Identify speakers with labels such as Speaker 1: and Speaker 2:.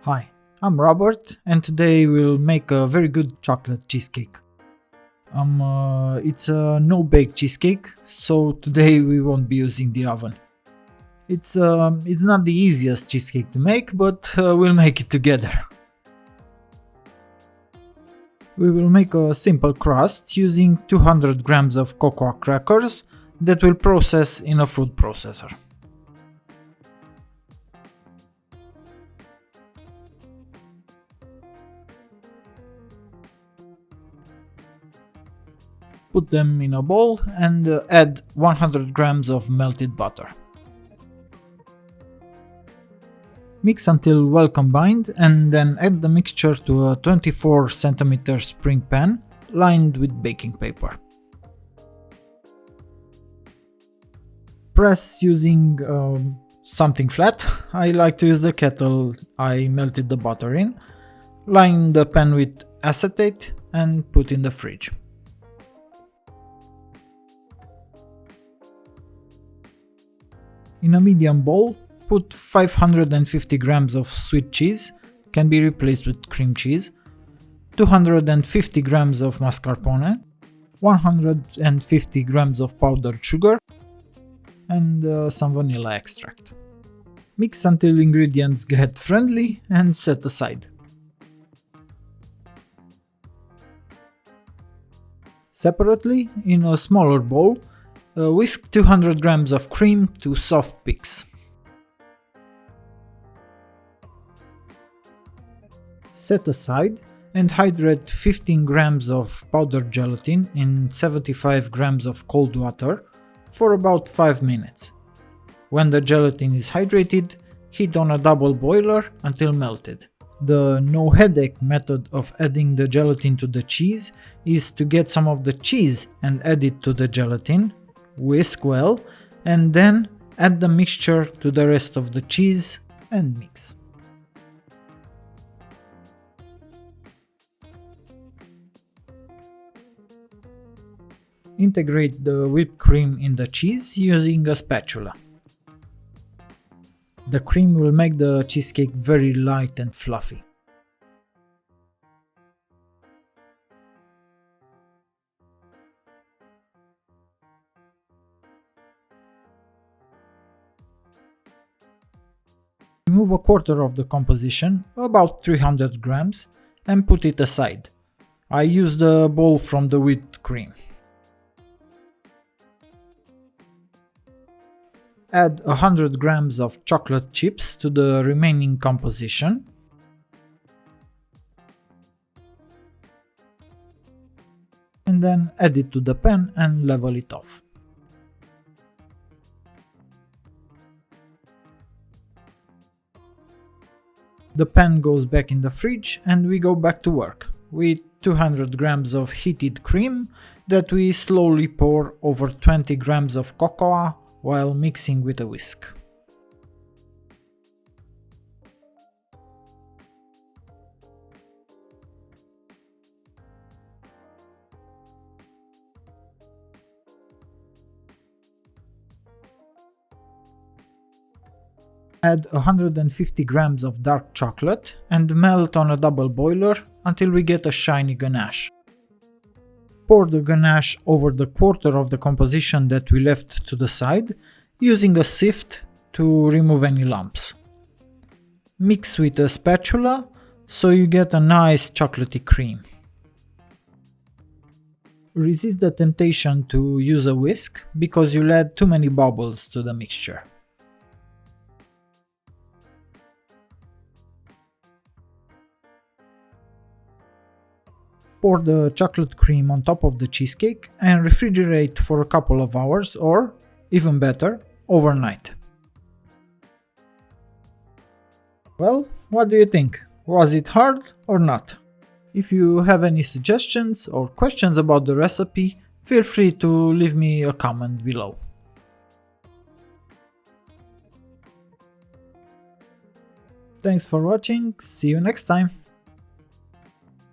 Speaker 1: Hi, I'm Robert and today we'll make a very good chocolate cheesecake. It's a no-bake cheesecake, so today we won't be using the oven. It's not the easiest cheesecake to make, but we'll make it together. We will make a simple crust using 200 grams of cocoa crackers that we'll process in a food processor. Put them in a bowl and add 100 grams of melted butter. Mix until well combined and then add the mixture to a 24 cm spring pan lined with baking paper. Press using something flat. I like to use the kettle I melted the butter in. Line the pan with acetate and put in the fridge. In a medium bowl, put 550 grams of sweet cheese, can be replaced with cream cheese, 250 grams of mascarpone, 150 grams of powdered sugar, and some vanilla extract. Mix until ingredients get friendly and set aside. Separately, in a smaller bowl, whisk 200 grams of cream to soft peaks. Set aside and hydrate 15 grams of powdered gelatin in 75 grams of cold water for about 5 minutes. When the gelatin is hydrated, heat on a double boiler until melted. The no headache method of adding the gelatin to the cheese is to get some of the cheese and add it to the gelatin, whisk well, and then add the mixture to the rest of the cheese and mix. Integrate the whipped cream in the cheese using a spatula. The cream will make the cheesecake very light and fluffy. Remove a quarter of the composition, about 300 grams, and put it aside. I used the bowl from the whipped cream. Add 100 grams of chocolate chips to the remaining composition. And then add it to the pan and level it off. The pan goes back in the fridge and we go back to work with 200 grams of heated cream that we slowly pour over 20 grams of cocoa while mixing with a whisk. Add 150 grams of dark chocolate and melt on a double boiler until we get a shiny ganache. Pour the ganache over the quarter of the composition that we left to the side, using a sieve to remove any lumps. Mix with a spatula so you get a nice chocolatey cream. Resist the temptation to use a whisk because you'll add too many bubbles to the mixture. Pour the chocolate cream on top of the cheesecake and refrigerate for a couple of hours or, even better, overnight. Well, what do you think? Was it hard or not? If you have any suggestions or questions about the recipe, feel free to leave me a comment below. Thanks for watching, see you next time!